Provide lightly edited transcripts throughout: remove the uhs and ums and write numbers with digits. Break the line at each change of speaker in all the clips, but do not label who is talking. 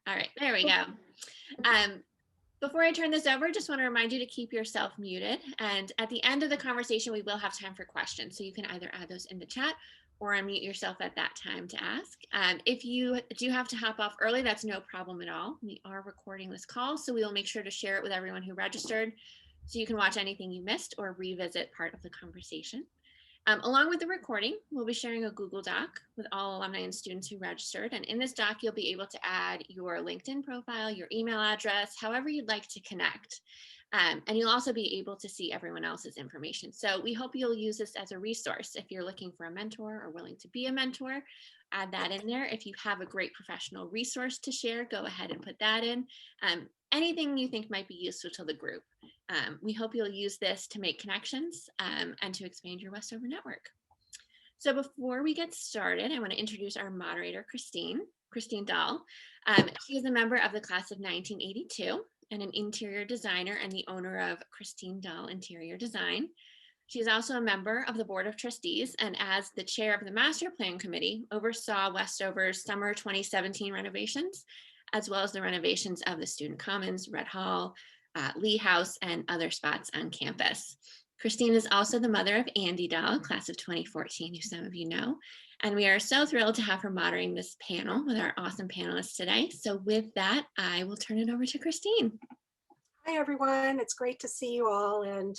All right, there we go. Before I turn this over, just want to remind you to keep yourself muted. And at the end of the conversation, we will have time for questions. So you can either add those in the chat or unmute yourself at that time to ask. If you do have to hop off early, that's no problem at all. We are recording this call, so we will make sure to share it with everyone who registered so you can watch anything you missed or revisit part of the conversation. Along with the recording, we'll be sharing a Google Doc with all alumni and students who registered. And in this doc, you'll be able to add your LinkedIn profile, your email address, however you'd like to connect. And you'll also be able to see everyone else's information. So we hope you'll use this as a resource. If you're looking for a mentor or willing to be a mentor, add that in there. If you have a great professional resource to share, go ahead and put that in. Anything you think might be useful to the group. We hope you'll use this to make connections and to expand your Westover network. So before we get started, I want to introduce our moderator, Christine Dahl. She is a member of the class of 1982 and an interior designer and the owner of Christine Dahl Interior Design. She is also a member of the Board of Trustees and as the chair of the Master Plan Committee, oversaw Westover's summer 2017 renovations, as well as the renovations of the Student Commons, Red Hall, Lee House, and other spots on campus. Christine is also the mother of Andy Dahl, class of 2014, who some of you know. And we are so thrilled to have her moderating this panel with our awesome panelists today. So with that, I will turn it over to Christine.
Hi, everyone. It's great to see you all. And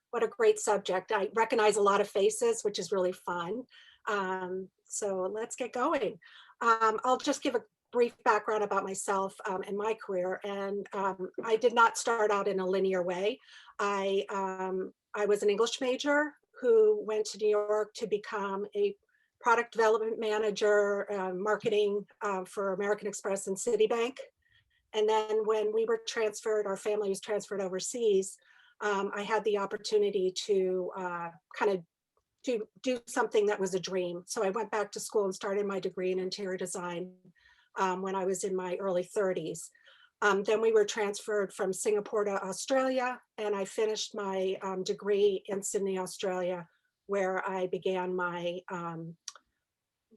what a great subject. I recognize a lot of faces, which is really fun. So let's get going. I'll just give a brief background about myself and my career. And I did not start out in a linear way. I was an English major who went to New York to become a product development manager, marketing for American Express and Citibank. And then when we were transferred, our family was transferred overseas, I had the opportunity to kind of do something that was a dream. So I went back to school and started my degree in interior design when I was in my early 30s. Then we were transferred from Singapore to Australia, and I finished my degree in Sydney, Australia, where I began my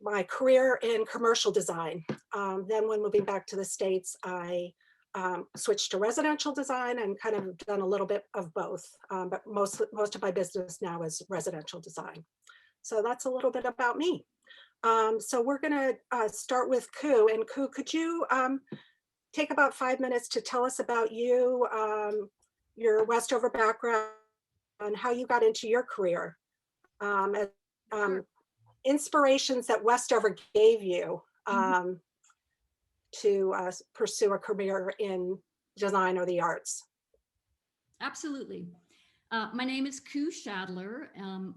my career in commercial design. Then when moving back to the States, I switched to residential design and kind of done a little bit of both. But most of my business now is residential design. So that's a little bit about me. So we're gonna start with Ku. And Ku, could you take about 5 minutes to tell us about you, your Westover background, and how you got into your career? Inspirations that Westover gave you to pursue a career in design or the arts.
Absolutely. My name is Ku Shadler.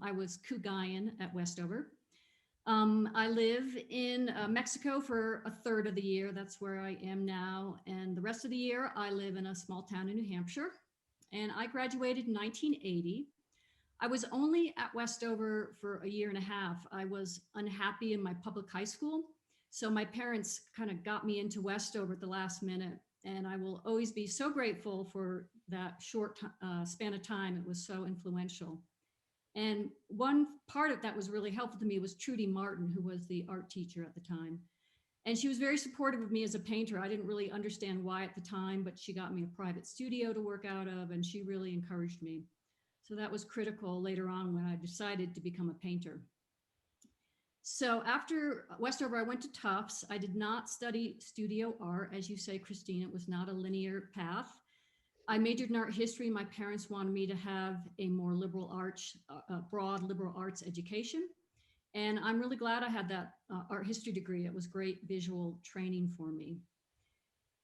I was Ku Guyan at Westover. I live in Mexico for a third of the year. That's where I am now. And the rest of the year, I live in a small town in New Hampshire. And I graduated in 1980. I was only at Westover for a year and a half. I was unhappy in my public high school. So my parents kind of got me into Westover at the last minute. And I will always be so grateful for that short span of time. It was so influential. And one part of that was really helpful to me was Trudy Martin, who was the art teacher at the time. And she was very supportive of me as a painter. I didn't really understand why at the time, but she got me a private studio to work out of, and she really encouraged me. So that was critical later on when I decided to become a painter. So after Westover, I went to Tufts. I did not study studio art. As you say, Christine, it was not a linear path. I majored in art history. My parents wanted me to have a more liberal arts, broad liberal arts education. And I'm really glad I had that art history degree. It was great visual training for me.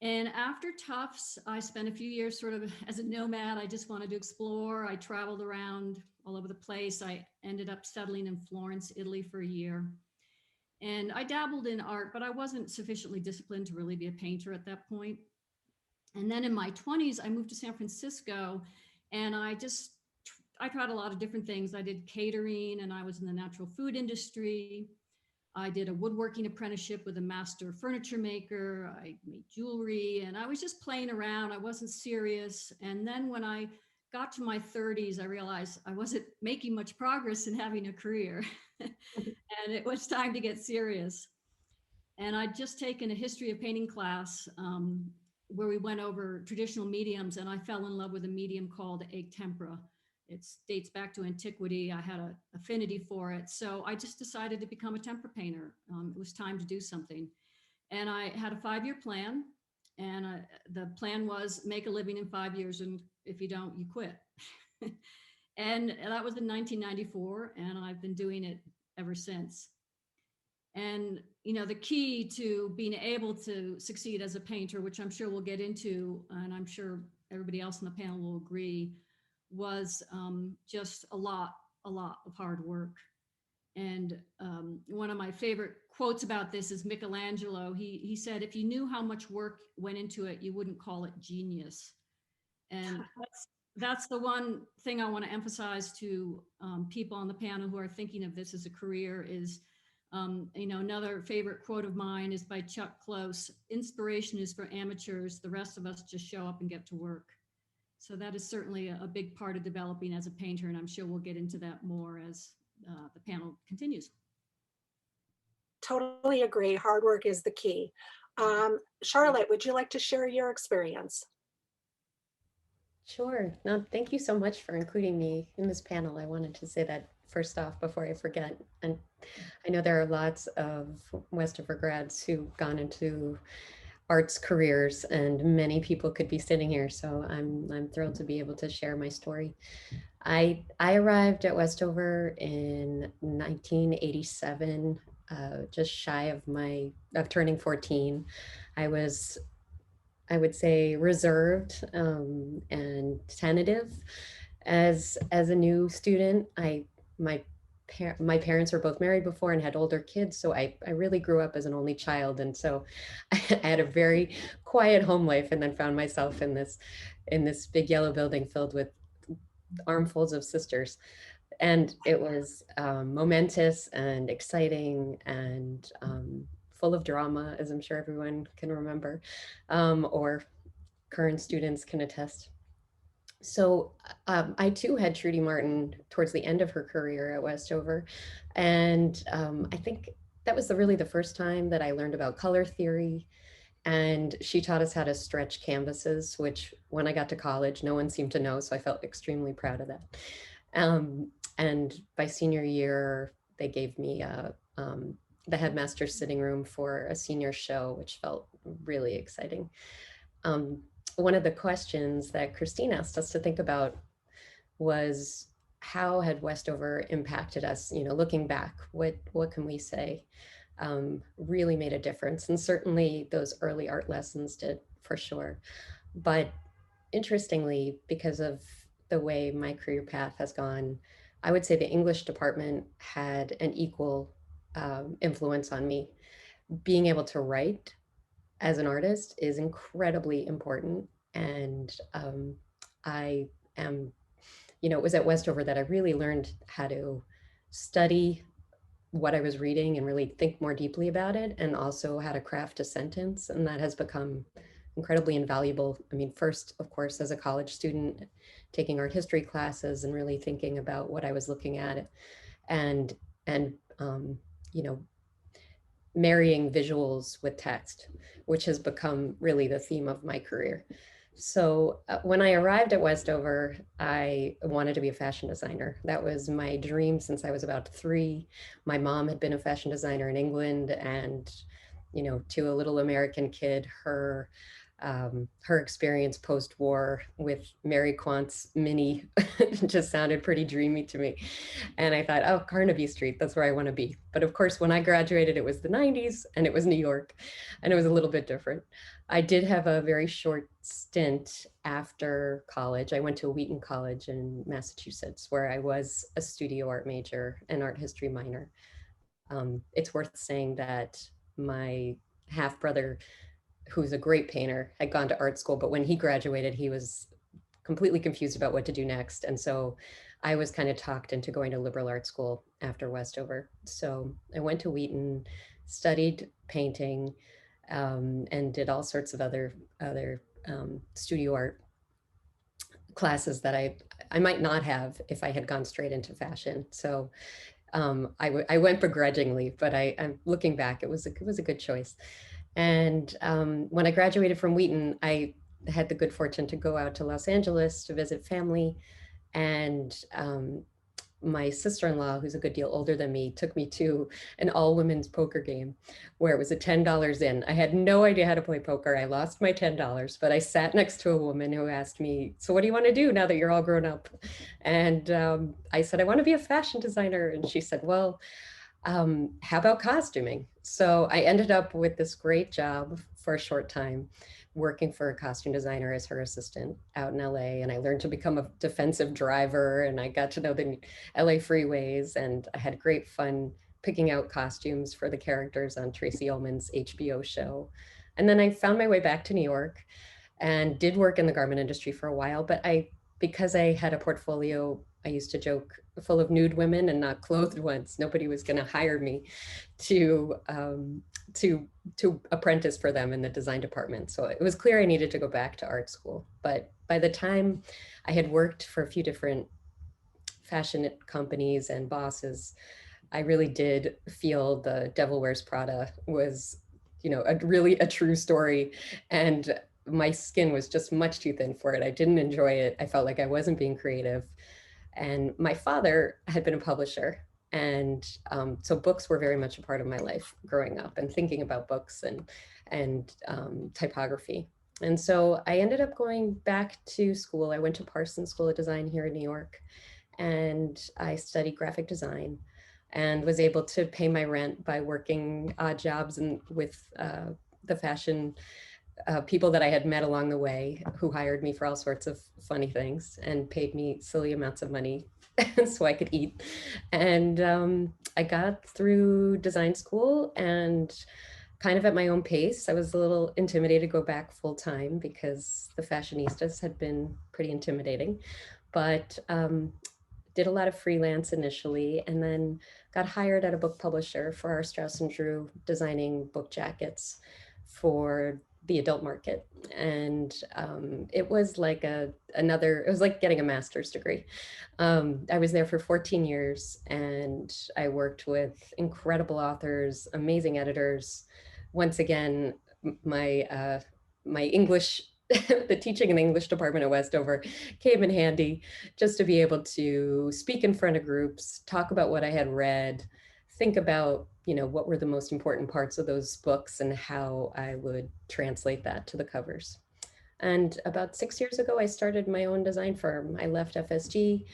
And after Tufts, I spent a few years sort of as a nomad. I just wanted to explore. I traveled around all over the place. I ended up settling in Florence, Italy for a year. And I dabbled in art, but I wasn't sufficiently disciplined to really be a painter at that point. And then in my 20s, I moved to San Francisco, and I tried a lot of different things. I did catering, and I was in the natural food industry. I did a woodworking apprenticeship with a master furniture maker. I made jewelry, and I was just playing around. I wasn't serious. And then when I got to my 30s, I realized I wasn't making much progress in having a career. And it was time to get serious. And I'd just taken a history of painting class where we went over traditional mediums, and I fell in love with a medium called egg tempera. It dates back to antiquity. I had an affinity for it. So I just decided to become a tempera painter. It was time to do something. And I had a 5-year plan. And the plan was make a living in 5 years. And if you don't, you quit. And that was in 1994. And I've been doing it ever since. And, you know, the key to being able to succeed as a painter, which I'm sure we'll get into, and I'm sure everybody else on the panel will agree, was just a lot of hard work. And one of my favorite quotes about this is Michelangelo. He said, if you knew how much work went into it, you wouldn't call it genius. And that's the one thing I want to emphasize to people on the panel who are thinking of this as a career is, you know, another favorite quote of mine is by Chuck Close: inspiration is for amateurs. The rest of us just show up and get to work. So that is certainly a big part of developing as a painter. And I'm sure we'll get into that more as the panel continues.
Totally agree. Hard work is the key. Charlotte, would you like to share your experience?
Sure. No, thank you so much for including me in this panel. I wanted to say that first off before I forget. And I know there are lots of Westover grads who've gone into arts careers, and many people could be sitting here. So I'm thrilled to be able to share my story. I arrived at Westover in 1987, just shy of turning 14. I would say reserved and tentative as a new student. My parents were both married before and had older kids, so I really grew up as an only child, and so I had a very quiet home life, and then found myself in this big yellow building filled with armfuls of sisters. And it was momentous and exciting and full of drama, as I'm sure everyone can remember, or current students can attest. So I too had Trudy Martin towards the end of her career at Westover. And I think that was really the first time that I learned about color theory. And she taught us how to stretch canvases, which when I got to college, no one seemed to know. So I felt extremely proud of that. And by senior year, they gave me the headmaster's sitting room for a senior show, which felt really exciting. One of the questions that Christine asked us to think about was, how had Westover impacted us? You know, looking back, what can we say really made a difference? And certainly those early art lessons did, for sure. But interestingly, because of the way my career path has gone, I would say the English department had an equal influence on me. Being able to write as an artist is incredibly important. And I am, you know, it was at Westover that I really learned how to study what I was reading and really think more deeply about it, and also how to craft a sentence. And that has become incredibly invaluable. I mean, first, of course, as a college student, taking art history classes and really thinking about what I was looking at, and you know, marrying visuals with text, which has become really the theme of my career. So when I arrived at Westover, I wanted to be a fashion designer. That was my dream since I was about 3. My mom had been a fashion designer in England, and, you know, to a little American kid, her experience post-war with Mary Quant's Mini just sounded pretty dreamy to me. And I thought, oh, Carnaby Street, that's where I want to be. But of course, when I graduated, it was the 90s and it was New York, and it was a little bit different. I did have a very short stint after college. I went to Wheaton College in Massachusetts, where I was a studio art major and art history minor. It's worth saying that my half brother, who's a great painter, had gone to art school, but when he graduated, he was completely confused about what to do next. And so I was kind of talked into going to liberal art school after Westover. So I went to Wheaton, studied painting, and did all sorts of other studio art classes that I might not have if I had gone straight into fashion. So I went begrudgingly, but I'm looking back, it was a good choice. And when I graduated from Wheaton, I had the good fortune to go out to Los Angeles to visit family. And my sister-in-law, who's a good deal older than me, took me to an all-women's poker game where it was a $10 in. I had no idea how to play poker. I lost my $10, but I sat next to a woman who asked me, "So what do you want to do now that you're all grown up?" And I said, "I want to be a fashion designer." And she said, "Well, how about costuming?" So I ended up with this great job for a short time, working for a costume designer as her assistant out in LA. And I learned to become a defensive driver, and I got to know the LA freeways, and I had great fun picking out costumes for the characters on Tracy Ullman's HBO show. And then I found my way back to New York and did work in the garment industry for a while, but because I had a portfolio, I used to joke, full of nude women and not clothed ones, nobody was going to hire me to apprentice for them in the design department. So it was clear I needed to go back to art school. But by the time I had worked for a few different fashion companies and bosses, I really did feel the Devil Wears Prada was, really a true story. And my skin was just much too thin for it. I didn't enjoy it. I felt like I wasn't being creative. And my father had been a publisher. And so books were very much a part of my life growing up, and thinking about books and typography. And so I ended up going back to school. I went to Parsons School of Design here in New York, and I studied graphic design and was able to pay my rent by working odd jobs and with the fashion people that I had met along the way, who hired me for all sorts of funny things and paid me silly amounts of money so I could eat. And I got through design school, and kind of at my own pace. I was a little intimidated to go back full time because the fashionistas had been pretty intimidating, but did a lot of freelance initially, and then got hired at a book publisher for our Strauss and Drew, designing book jackets for the adult market. And it was like it was like getting a master's degree. I was there for 14 years, and I worked with incredible authors, amazing editors. Once again, my English, the teaching in the English department at Westover came in handy, just to be able to speak in front of groups, talk about what I had read, think about, what were the most important parts of those books and how I would translate that to the covers. And about 6 years ago, I started my own design firm. I left FSG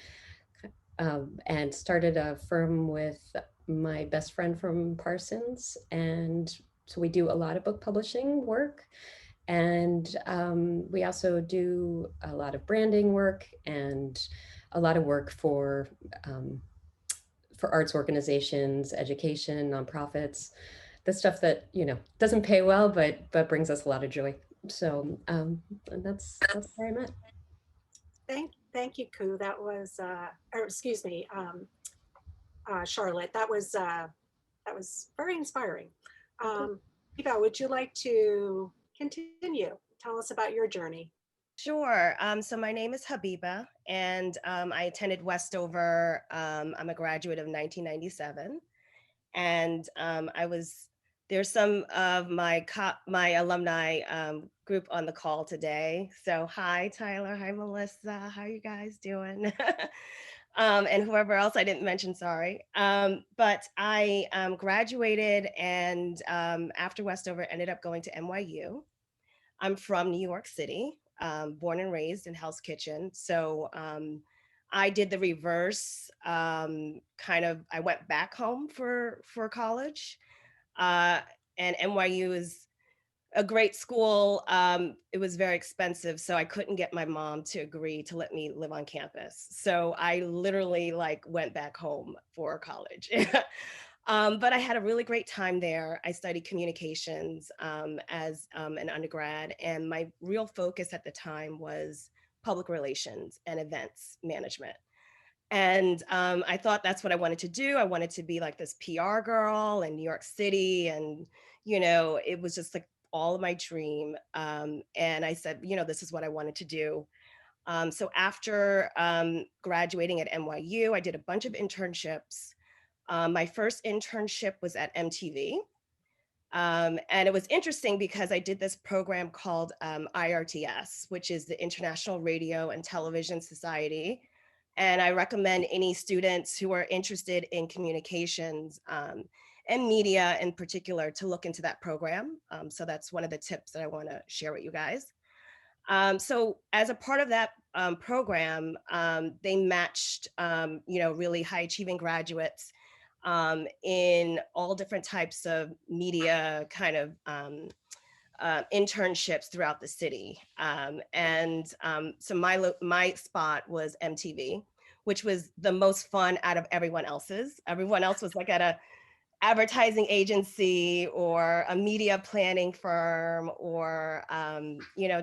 and started a firm with my best friend from Parsons. And so we do a lot of book publishing work. And we also do a lot of branding work and a lot of work for arts organizations, education, nonprofits, the stuff that, doesn't pay well, but brings us a lot of joy. So that's where I'm at.
Thank you, Koo. That was, or excuse me, Charlotte. That was very inspiring. Eva, would you like to continue? Tell us about your journey.
Sure. So my name is Habiba, and I attended Westover. I'm a graduate of 1997, and there's some of my alumni group on the call today. So hi, Tyler. Hi, Melissa. How you guys doing? And whoever else I didn't mention, sorry. But I graduated, and after Westover, ended up going to NYU. I'm from New York City, born and raised in Hell's Kitchen. So I did the reverse, I went back home for college. And NYU is a great school. It was very expensive, so I couldn't get my mom to agree to let me live on campus. So I literally went back home for college. But I had a really great time there. I studied communications as an undergrad, and my real focus at the time was public relations and events management. And I thought that's what I wanted to do. I wanted to be like this PR girl in New York City, and it was just like all of my dream. And I said, this is what I wanted to do. So after graduating at NYU, I did a bunch of internships. My first internship was at MTV. And it was interesting because I did this program called IRTS, which is the International Radio and Television Society. And I recommend any students who are interested in communications and media in particular to look into that program. So that's one of the tips that I want to share with you guys. So as a part of that program, they matched, really high achieving graduates in all different types of media kind of internships throughout the city. So my spot was MTV, which was the most fun out of everyone else's. Everyone else was like at a advertising agency or a media planning firm or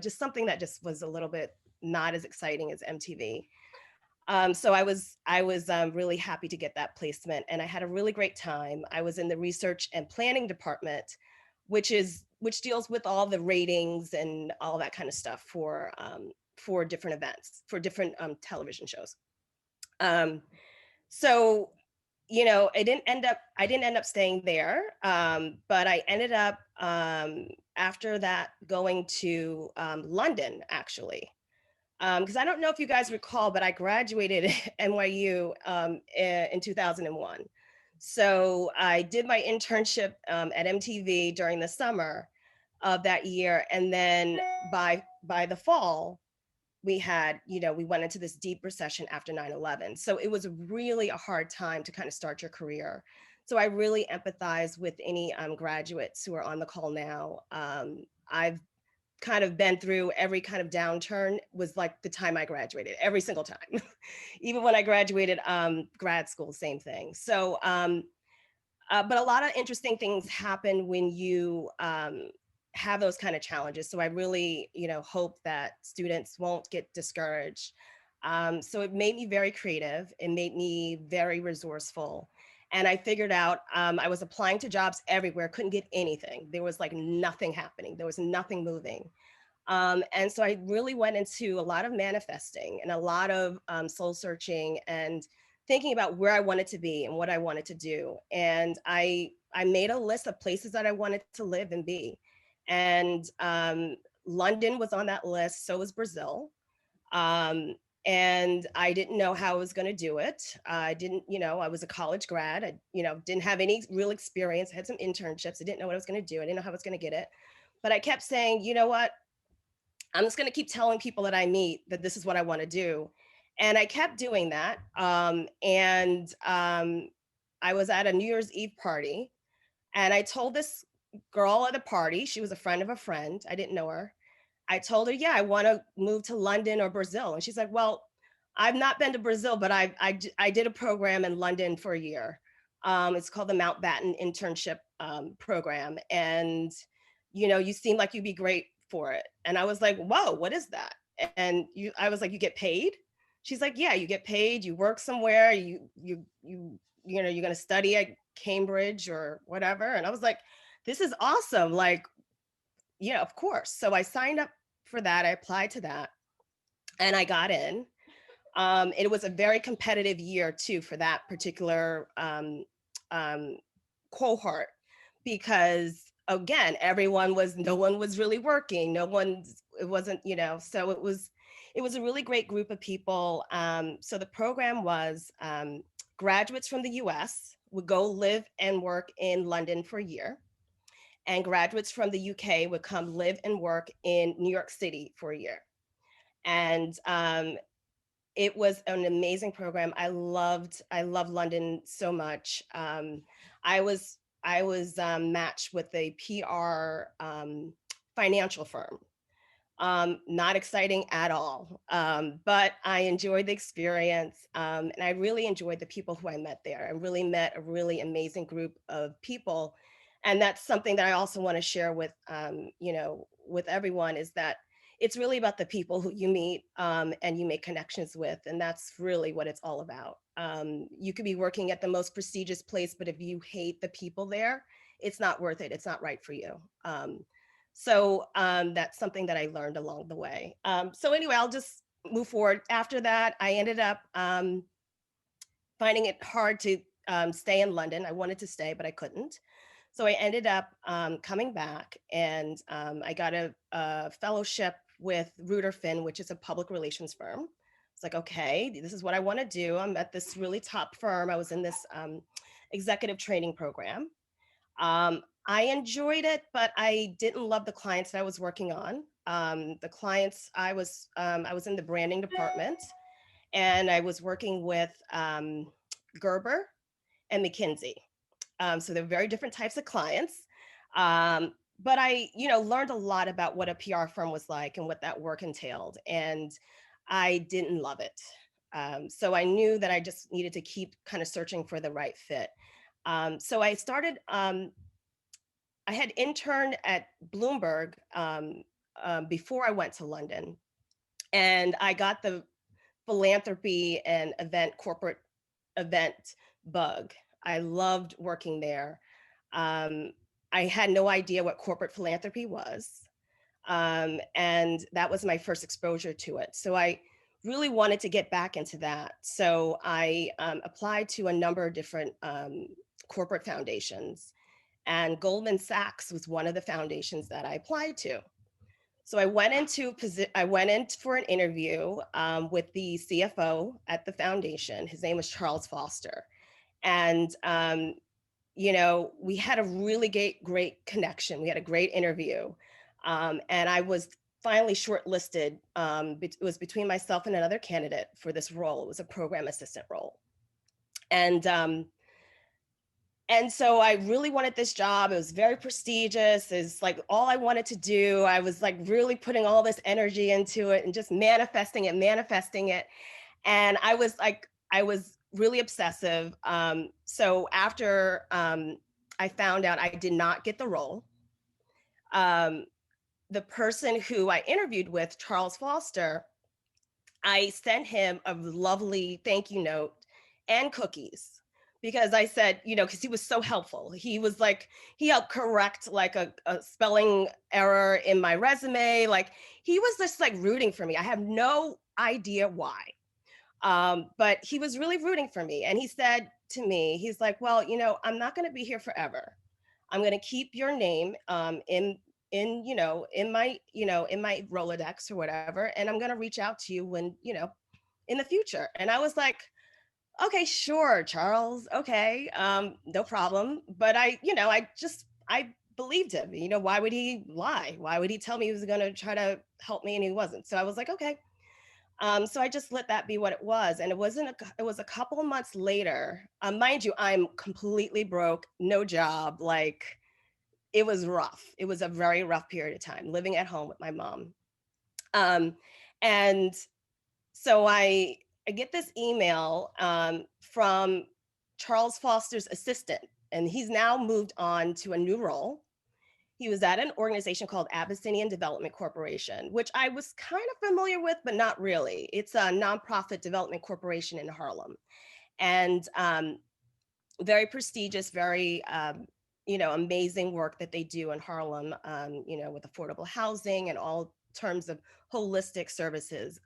just something that just was a little bit not as exciting as MTV. So I was really happy to get that placement, and I had a really great time. I was in the research and planning department, which deals with all the ratings and all that kind of stuff for different events, for different television shows. So I didn't end up staying there, but I ended up after that going to London actually. Because I don't know if you guys recall, but I graduated NYU in 2001. So I did my internship at MTV during the summer of that year, and then by the fall, we went into this deep recession after 9/11. So it was really a hard time to kind of start your career. So I really empathize with any graduates who are on the call now. I've kind of been through every kind of downturn. Was like the time I graduated, every single time. Even when I graduated grad school, same thing. So but a lot of interesting things happen when you have those kind of challenges. So I really hope that students won't get discouraged. So it made me very creative. It made me very resourceful. And I figured out I was applying to jobs everywhere, couldn't get anything. There was like nothing happening. There was nothing moving. And so I really went into a lot of manifesting and a lot of soul searching and thinking about where I wanted to be and what I wanted to do. And I made a list of places that I wanted to live and be. And London was on that list. So was Brazil. And I didn't know how I was going to do it. I didn't, I was a college grad. I, didn't have any real experience. I had some internships. I didn't know what I was going to do. I didn't know how I was going to get it. But I kept saying, you know what? I'm just going to keep telling people that I meet that this is what I want to do. And I kept doing that. I was at a New Year's Eve party, and I told this girl at the party, she was a friend of a friend. I didn't know her. I told her, yeah, I want to move to London or Brazil. And she's like, well, I've not been to Brazil, but I did a program in London for a year. It's called the Mountbatten Internship Program. And, you seem like you'd be great for it. And I was like, whoa, what is that? And I was like, you get paid? She's like, yeah, you get paid. You work somewhere. You're going to study at Cambridge or whatever. And I was like, this is awesome. Like, yeah, of course. So I signed up for that. I applied to that and I got in. It was a very competitive year too for that particular cohort, because again, no one was really working. It wasn't, so it was a really great group of people. So the program was graduates from the US would go live and work in London for a year. And graduates from the UK would come live and work in New York City for a year. And it was an amazing program. I loved London so much. I was matched with a PR financial firm. Not exciting at all, but I enjoyed the experience, and I really enjoyed the people who I met there. I really met a really amazing group of people, and that's something that I also want to share with with everyone, is that it's really about the people who you meet and you make connections with, and that's really what it's all about. You could be working at the most prestigious place, but if you hate the people there, it's not worth it. It's not right for you. So that's something that I learned along the way. So anyway, I'll just move forward. After that, I ended up finding it hard to stay in London. I wanted to stay, but I couldn't. So I ended up coming back, and I got a fellowship with Reuter Finn, which is a public relations firm. It's like, okay, this is what I want to do. I'm at this really top firm. I was in this executive training program. I enjoyed it, but I didn't love the clients that I was working on. The clients, I was in the branding department, and I was working with Gerber and McKinsey. So they're very different types of clients. But I, learned a lot about what a PR firm was like and what that work entailed. And I didn't love it. So I knew that I just needed to keep kind of searching for the right fit. So I started, I had interned at Bloomberg before I went to London. And I got the philanthropy and corporate event bug. I loved working there. I had no idea what corporate philanthropy was. And that was my first exposure to it. So I really wanted to get back into that. So I applied to a number of different corporate foundations, and Goldman Sachs was one of the foundations that I applied to. So I went in for an interview with the CFO at the foundation. His name was Charles Foster. And, we had a really great connection. We had a great interview. And I was finally shortlisted. It was between myself and another candidate for this role. It was a program assistant role. And so I really wanted this job. It was very prestigious. It's like all I wanted to do. I was like really putting all this energy into it and just manifesting it. And I was really obsessive. So after I found out I did not get the role, the person who I interviewed with, Charles Foster, I sent him a lovely thank you note and cookies, because I said, because he was so helpful. He was like, he helped correct like a spelling error in my resume. Like he was just like rooting for me. I have no idea why. But he was really rooting for me. And he said to me, he's like, well, I'm not going to be here forever. I'm going to keep your name in my Rolodex or whatever. And I'm going to reach out to you when, in the future. And I was like, okay, sure, Charles. Okay. No problem. But I believed him. Why would he lie? Why would he tell me he was going to try to help me and he wasn't? So I was like, okay. So I just let that be what it was. And it was a couple of months later. Mind you, I'm completely broke, no job. Like it was rough. It was a very rough period of time living at home with my mom. And so I get this email from Charles Foster's assistant, and he's now moved on to a new role. He was at an organization called Abyssinian Development Corporation, which I was kind of familiar with, but not really. It's a nonprofit development corporation in Harlem, and very prestigious, very amazing work that they do in Harlem, with affordable housing and all terms of holistic services.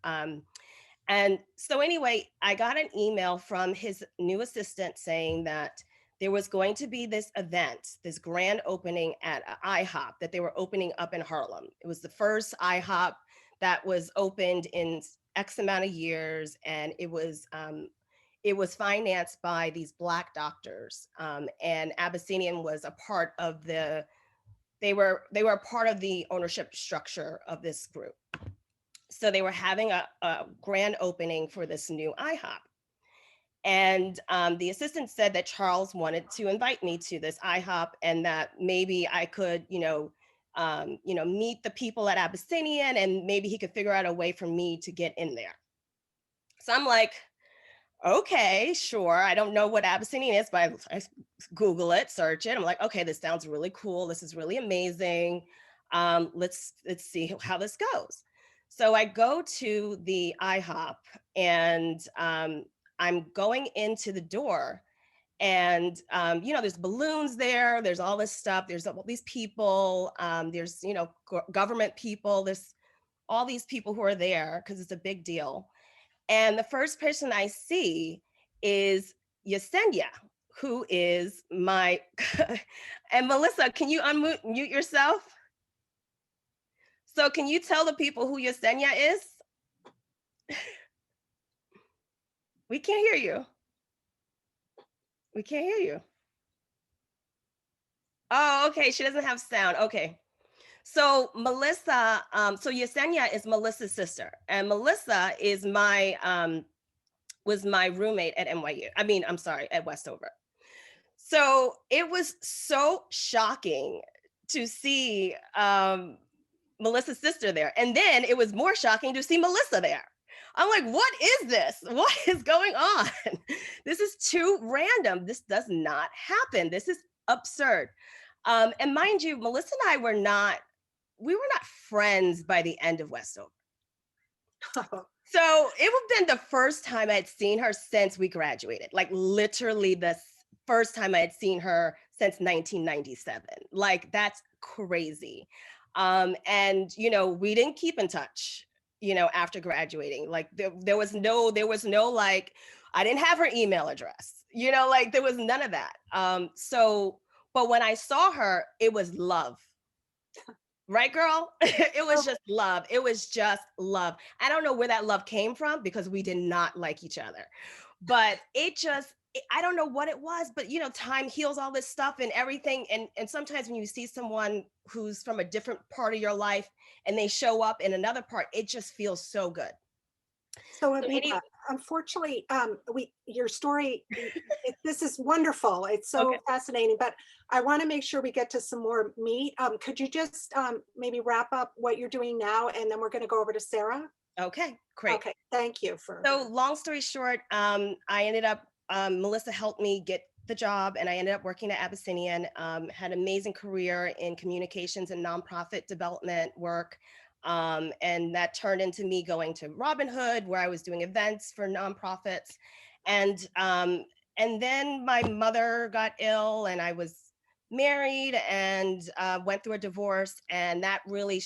And so anyway, I got an email from his new assistant saying that there was going to be this event, this grand opening at IHOP that they were opening up in Harlem. It was the first IHOP that was opened in X amount of years, and it was financed by these Black doctors, and Abyssinian was a part of they were a part of the ownership structure of this group. So they were having a grand opening for this new IHOP. And the assistant said that Charles wanted to invite me to this IHOP, and that maybe I could, meet the people at Abyssinian, and maybe he could figure out a way for me to get in there. So I'm like, okay, sure. I don't know what Abyssinian is, but I Google it, search it. I'm like, okay, this sounds really cool. This is really amazing. Let's see how this goes. So I go to the IHOP, and I'm going into the door, and there's balloons there. There's all this stuff. There's all these people. There's government people. There's all these people who are there because it's a big deal. And the first person I see is Yesenia, who is my, and Melissa, can you unmute yourself? So can you tell the people who Yesenia is? We can't hear you. We can't hear you. Oh, okay, she doesn't have sound, okay. So Melissa, so Yesenia is Melissa's sister, and Melissa is was my roommate at NYU. I mean, I'm sorry, at Westover. So it was so shocking to see Melissa's sister there. And then it was more shocking to see Melissa there. I'm like, what is this? What is going on? This is too random. This does not happen. This is absurd. And mind you, Melissa and I were not friends by the end of Westover. So it would have been the first time I'd seen her since we graduated, like literally the first time I had seen her since 1997. Like, that's crazy. And, you know, we didn't keep in touch, you know, after graduating. Like there was no, like, I didn't have her email address, you know, like there was none of that. But when I saw her, it was love. Right, girl? It was just love. It was just love. I don't know where that love came from because we did not like each other. But I don't know what it was, but you know, time heals all this stuff and everything. And sometimes when you see someone who's from a different part of your life and they show up in another part, it just feels so good.
So Aviva, unfortunately, your story, this is wonderful. It's so fascinating, but I want to make sure we get to some more meat. Could you just maybe wrap up what you're doing now, and then we're going to go over to Sarah?
Okay, great.
Okay, thank you.
So long story short, I ended up, Melissa helped me get the job, and I ended up working at Abyssinian, had an amazing career in communications and nonprofit development work. And that turned into me going to Robin Hood, where I was doing events for nonprofits. And then my mother got ill, and I was married and went through a divorce. And that really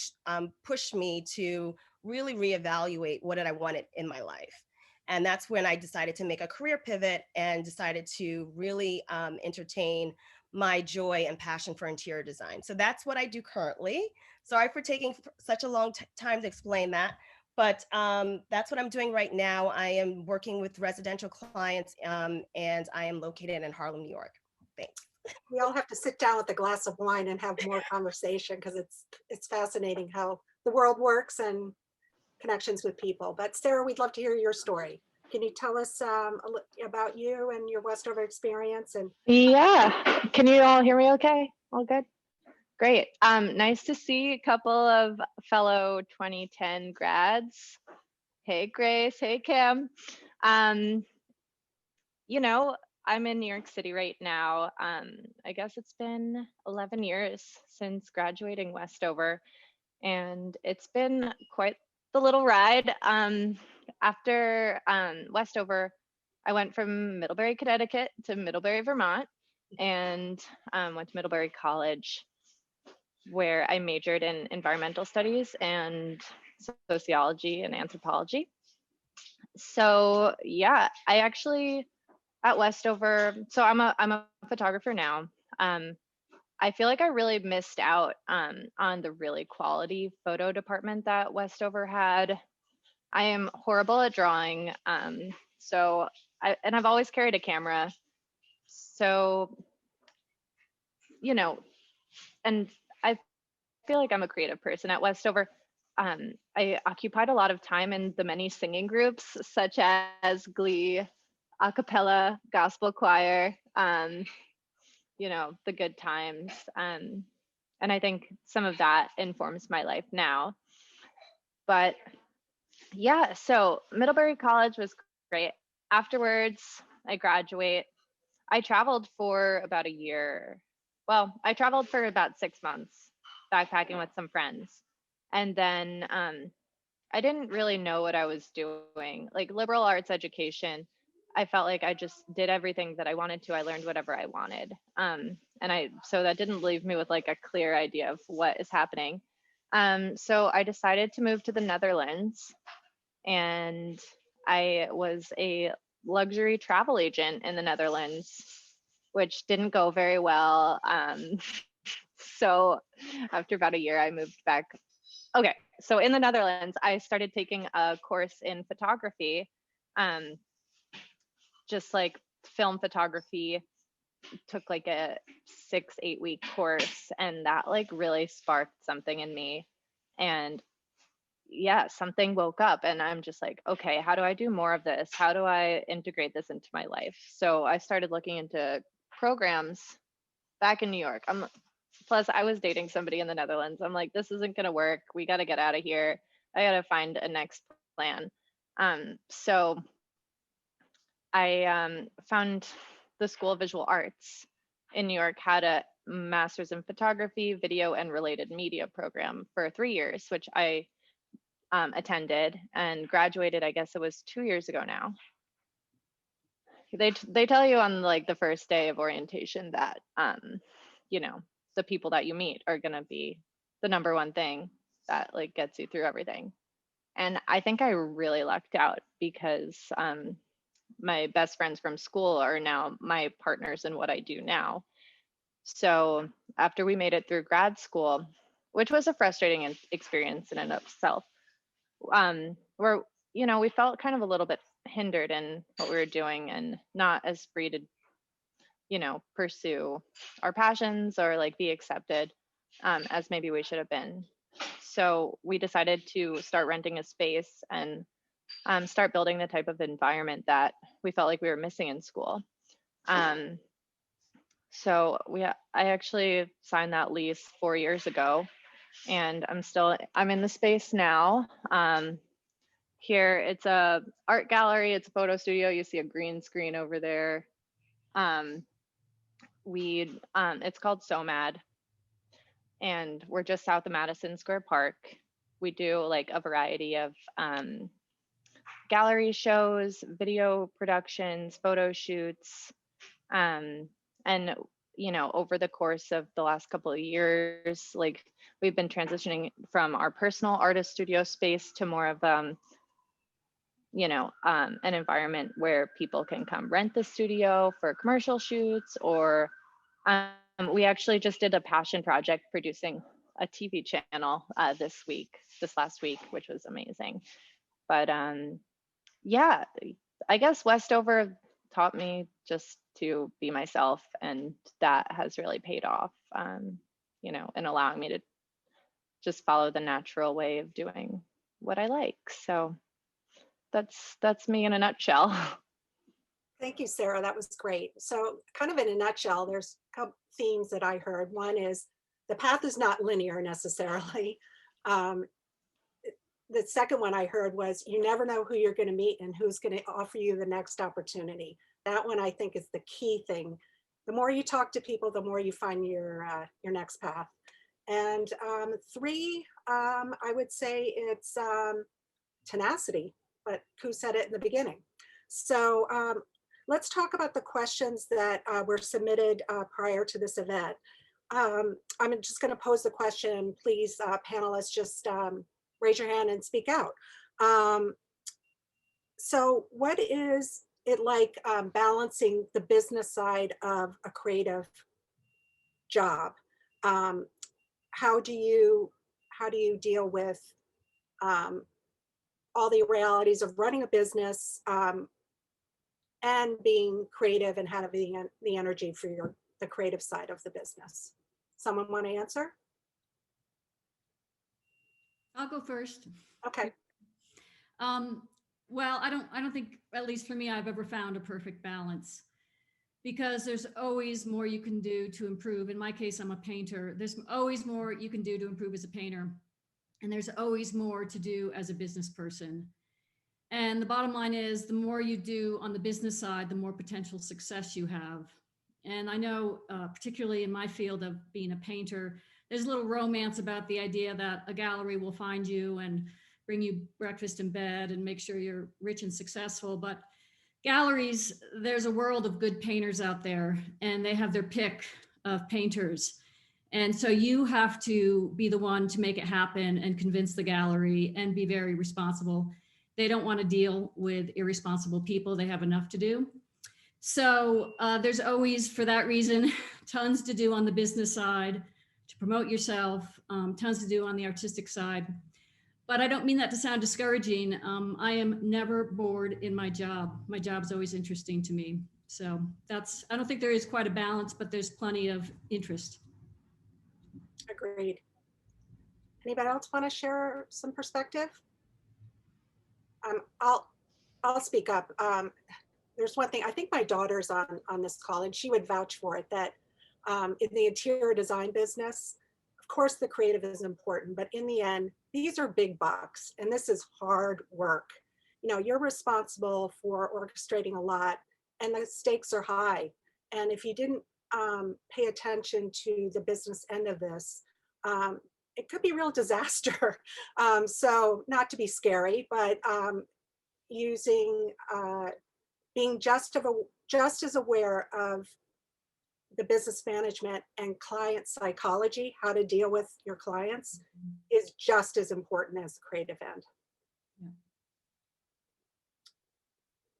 pushed me to really reevaluate what did I wanted in my life. And that's when I decided to make a career pivot and decided to really entertain my joy and passion for interior design. So that's what I do currently. Sorry for taking such a long time to explain that, but that's what I'm doing right now. I am working with residential clients, and I am located in Harlem, New York. Thanks.
We all have to sit down with a glass of wine and have more conversation, because it's fascinating how the world works and connections with people. But Sarah, we'd love to hear your story. Can you tell us about you and your Westover experience? And
yeah, can you all hear me okay? All good? Great. Nice to see a couple of fellow 2010 grads. Hey, Grace. Hey, Kim. You know, I'm in New York City right now. I guess it's been 11 years since graduating Westover, and it's been quite the little ride. After Westover, I went from Middlebury, Connecticut to Middlebury, Vermont, and went to Middlebury College, where I majored in environmental studies and sociology and anthropology. So yeah, I actually at Westover, so I'm a photographer now. I feel like I really missed out on the really quality photo department that Westover had. I am horrible at drawing, so I've always carried a camera. So, you know, and I feel like I'm a creative person at Westover. I occupied a lot of time in the many singing groups, such as Glee, a cappella, gospel choir, you know, the good times. And I think some of that informs my life now. But yeah, so Middlebury College was great. Afterwards, I graduate. I traveled for about a year. Well, I traveled for about 6 months, backpacking with some friends. And then I didn't really know what I was doing. Like liberal arts education, I felt like I just did everything that I wanted to. I learned whatever I wanted. So that didn't leave me with like a clear idea of what is happening. So I decided to move to the Netherlands, and I was a luxury travel agent in the Netherlands. which didn't go very well. So after about a year, I moved back. Okay, so in the Netherlands, I started taking a course in photography, um, just like film photography. Took like a 6-8 week course, and that like really sparked something in me. And yeah, something woke up, and I'm just like, okay, how do I do more of this? How do I integrate this into my life? So I started looking into programs back in New York. Plus I was dating somebody in the Netherlands. I'm like, this isn't gonna work. We got to get out of here. I got to find a next plan. So I found the School of Visual Arts in New York had a master's in photography, video, and related media program for 3 years, which I attended and graduated. I guess it was 2 years ago now. They tell you on like the first day of orientation that you know, the people that you meet are gonna be the number one thing that like gets you through everything. And I think I really lucked out because my best friends from school are now my partners in what I do now. So after we made it through grad school, which was a frustrating experience in and of itself, where, you know, we felt kind of a little bit hindered in what we were doing and not as free to, you know, pursue our passions or like be accepted as maybe we should have been. So we decided to start renting a space and start building the type of environment that we felt like we were missing in school. So I actually signed that lease 4 years ago, and I'm in the space now. Here it's a art gallery, it's a photo studio. You see a green screen over there. It's called SOMAD, and we're just south of Madison Square Park. We do like a variety of gallery shows, video productions, photo shoots, and you know, over the course of the last couple of years, like we've been transitioning from our personal artist studio space to more of you know, an environment where people can come rent the studio for commercial shoots, or we actually just did a passion project producing a TV channel this last week, which was amazing. But yeah, I guess Westover taught me just to be myself, and that has really paid off, you know, and allowing me to just follow the natural way of doing what I like. So that's me in a nutshell.
Thank you, Sarah. That was great. So kind of in a nutshell, there's a couple themes that I heard. One is the path is not linear necessarily. The second one I heard was you never know who you're going to meet and who's going to offer you the next opportunity. That one I think is the key thing. The more you talk to people, the more you find your next path. And 3, I would say it's tenacity, but Koo said it in the beginning. So let's talk about the questions that were submitted prior to this event. I'm just going to pose the question. Please, panelists, just raise your hand and speak out. So what is it like balancing the business side of a creative job? How do you deal with all the realities of running a business and being creative and having the energy for the creative side of the business? Someone want to answer?
I'll go first.
Okay.
Well, I don't think, at least for me, I've ever found a perfect balance, because there's always more you can do to improve. In my case, I'm a painter. There's always more you can do to improve as a painter. And there's always more to do as a business person. And the bottom line is, the more you do on the business side, the more potential success you have. And I know, particularly in my field of being a painter, there's a little romance about the idea that a gallery will find you and bring you breakfast in bed and make sure you're rich and successful. But galleries, there's a world of good painters out there, and they have their pick of painters. And so you have to be the one to make it happen and convince the gallery and be very responsible. They don't want to deal with irresponsible people. They have enough to do. So there's always, for that reason, tons to do on the business side to promote yourself, tons to do on the artistic side. But I don't mean that to sound discouraging. I am never bored in my job. My job's always interesting to me. So I don't think there is quite a balance, but there's plenty of interest.
Agreed. Anybody else want to share some perspective? I'll speak up. There's one thing, I think my daughter's on this call and she would vouch for it, that in the interior design business, of course the creative is important, but in the end, these are big bucks and this is hard work. You know, you're responsible for orchestrating a lot and the stakes are high. And if you didn't pay attention to the business end of this, it could be a real disaster. So not to be scary, but using being just as aware of the business management and client psychology, how to deal with your clients, is just as important as the creative end.
Yeah.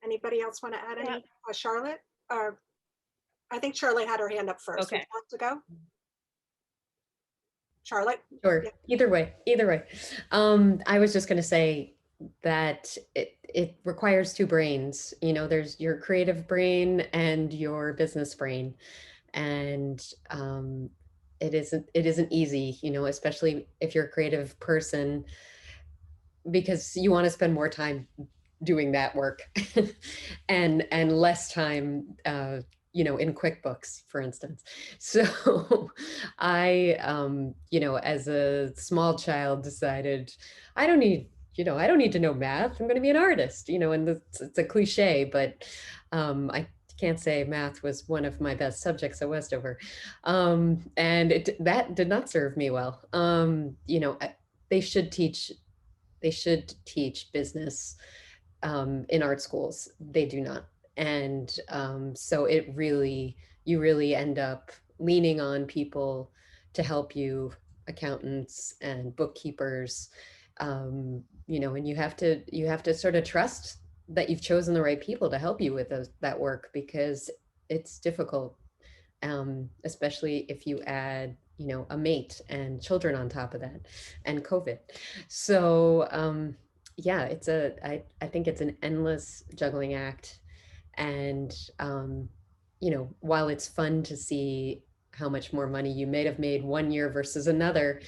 Anybody else want to add
Yeah.
any? Charlotte? I think Charlotte had her hand up first.
Okay.
Would you like to go? Charlotte?
Sure.
Yeah.
Either way. I was just going to say that it requires two brains. You know, there's your creative brain and your business brain, and it isn't easy. You know, especially if you're a creative person, because you want to spend more time doing that work and less time you know, in QuickBooks, for instance. So I you know, as a small child, decided I don't need to know math. I'm going to be an artist, you know, and it's a cliche, but I can't say math was one of my best subjects at Westover, and that did not serve me well. You know, they should teach business in art schools. They do not. And so you really end up leaning on people to help you, accountants and bookkeepers, you know, and you have to sort of trust that you've chosen the right people to help you with that work, because it's difficult, especially if you add, you know, a mate and children on top of that, and COVID. So yeah, I think it's an endless juggling act. And you know, while it's fun to see how much more money you may have made one year versus another,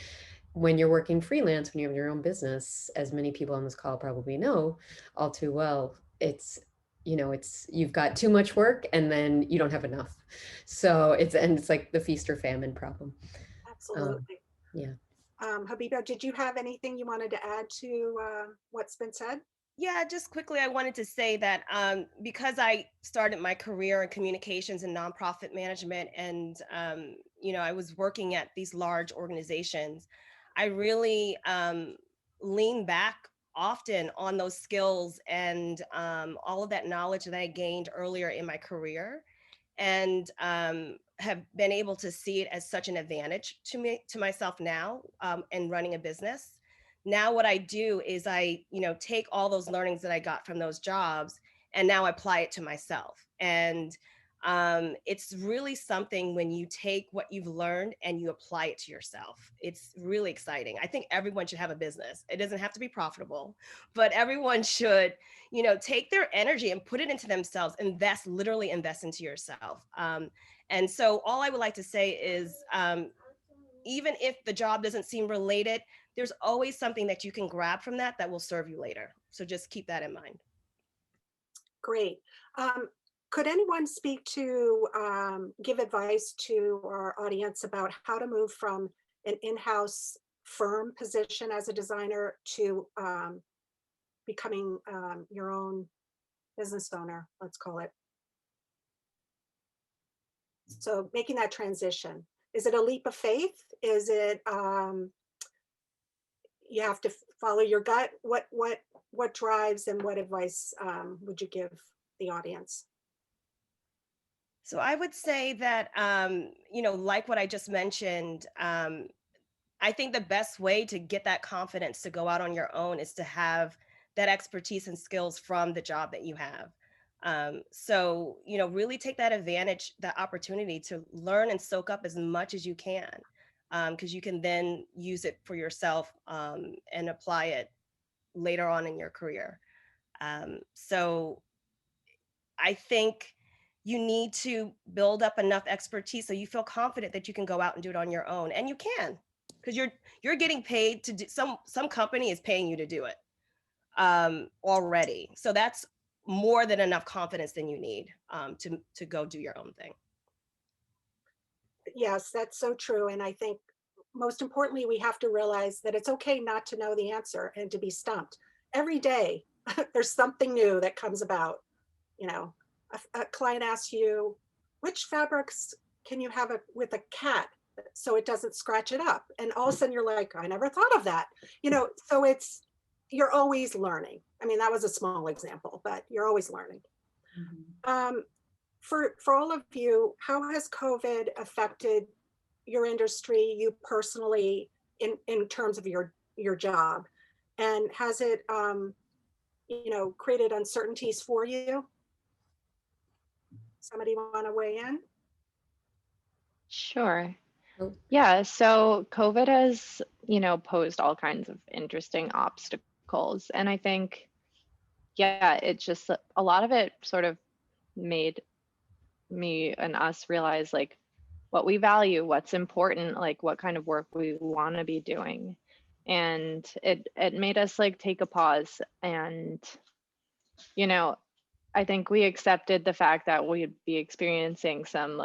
when you're working freelance, when you have your own business, as many people on this call probably know all too well, it's, you know, you've got too much work and then you don't have enough. So it's like the feast or famine problem.
Absolutely.
Yeah.
Habiba, did you have anything you wanted to add to what's been said?
Yeah, just quickly, I wanted to say that because I started my career in communications and nonprofit management, and you know, I was working at these large organizations, I really lean back often on those skills and all of that knowledge that I gained earlier in my career, and have been able to see it as such an advantage to myself now in running a business. Now what I do is I, you know, take all those learnings that I got from those jobs and now apply it to myself. And it's really something when you take what you've learned and you apply it to yourself. It's really exciting. I think everyone should have a business. It doesn't have to be profitable, but everyone should, you know, take their energy and put it into themselves, literally invest into yourself. And so all I would like to say is, even if the job doesn't seem related, there's always something that you can grab from that will serve you later. So just keep that in mind.
Great. Could anyone speak to, give advice to our audience about how to move from an in-house firm position as a designer to becoming your own business owner, let's call it? So making that transition, is it a leap of faith? Is it you have to follow your gut? What drives, and what advice would you give the audience?
So I would say that, you know, like what I just mentioned, I think the best way to get that confidence to go out on your own is to have that expertise and skills from the job that you have. So, really take that advantage, that opportunity to learn and soak up as much as you can, because you can then use it for yourself, and apply it later on in your career. So I think you need to build up enough expertise so you feel confident that you can go out and do it on your own, and you can, because you're getting paid to do, some company is paying you to do it already. So that's more than enough confidence than you need to go do your own thing.
Yes, that's so true. And I think most importantly, we have to realize that it's okay not to know the answer and to be stumped. Every day, there's something new that comes about. You know, a client asks you, which fabrics can you have with a cat so it doesn't scratch it up? And all of a sudden you're like, I never thought of that. So you're always learning. I mean, that was a small example, but you're always learning. For all of you, how has COVID affected your industry, you personally, in terms of your job? And has it, created uncertainties for you? Somebody want to weigh in?
Sure.
Oh.
Yeah, so COVID has, posed all kinds of interesting obstacles. And I think, yeah, it's just a lot of it sort of made me and us realize like what we value, what's important, like what kind of work we want to be doing. And it made us like take a pause and, I think we accepted the fact that we'd be experiencing some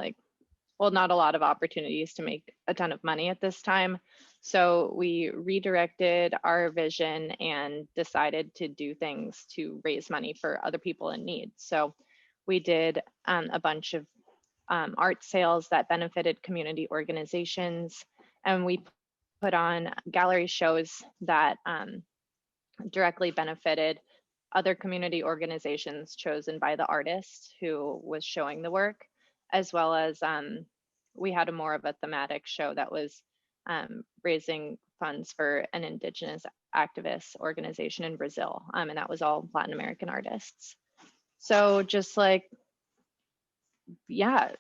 not a lot of opportunities to make a ton of money at this time. So we redirected our vision and decided to do things to raise money for other people in need. So we did a bunch of art sales that benefited community organizations, and we put on gallery shows that directly benefited other community organizations chosen by the artist who was showing the work, as well as we had a more of a thematic show that was raising funds for an indigenous activist organization in Brazil, and that was all Latin American artists. So just yeah,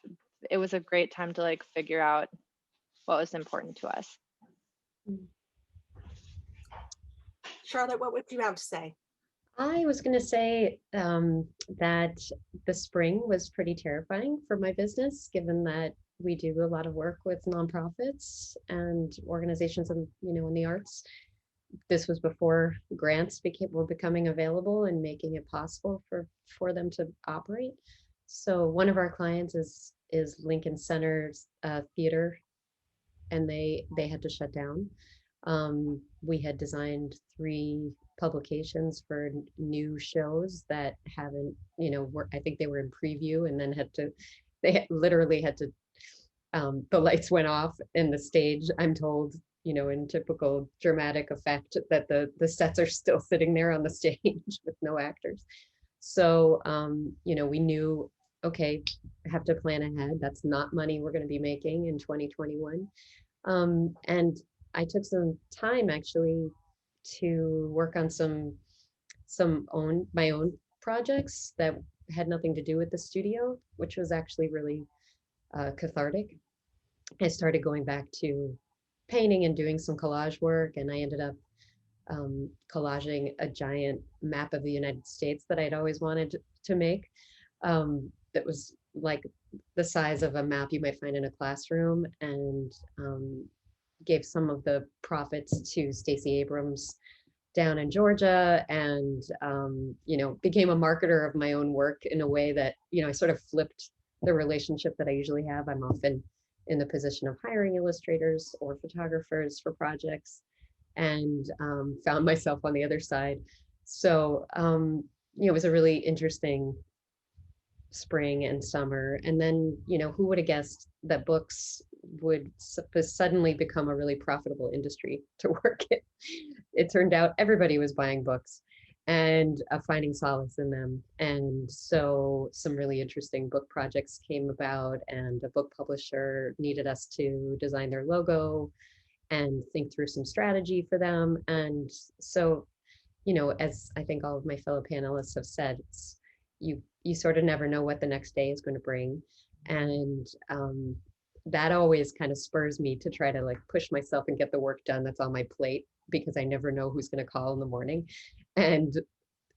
it was a great time to figure out what was important to us.
Charlotte, what would you have to say?
I was going to say that the spring was pretty terrifying for my business, given that we do a lot of work with nonprofits and organizations in the arts. This was before grants were becoming available and making it possible for them to operate. So one of our clients is Lincoln Center's theater, and they had to shut down. We had designed 3 publications for new shows that haven't, I think they were in preview, and then literally had to, the lights went off in the stage, I'm told, in typical dramatic effect, that the sets are still sitting there on the stage with no actors. So, we knew, okay, I have to plan ahead. That's not money we're going to be making in 2021. And I took some time actually to work on my own projects that had nothing to do with the studio, which was actually really cathartic. I started going back to painting and doing some collage work, and I ended up collaging a giant map of the United States that I'd always wanted to make. That was like the size of a map you might find in a classroom, and gave some of the profits to Stacey Abrams down in Georgia, and became a marketer of my own work in a way that I sort of flipped the relationship that I usually have. I'm often in the position of hiring illustrators or photographers for projects, and found myself on the other side. So it was a really interesting spring and summer. And then who would have guessed that books would suddenly become a really profitable industry to work in? It turned out everybody was buying books and finding solace in them. And so some really interesting book projects came about, and a book publisher needed us to design their logo and think through some strategy for them. And so, as I think all of my fellow panelists have said, you sort of never know what the next day is going to bring. And that always kind of spurs me to try to like push myself and get the work done that's on my plate, because I never know who's going to call in the morning. And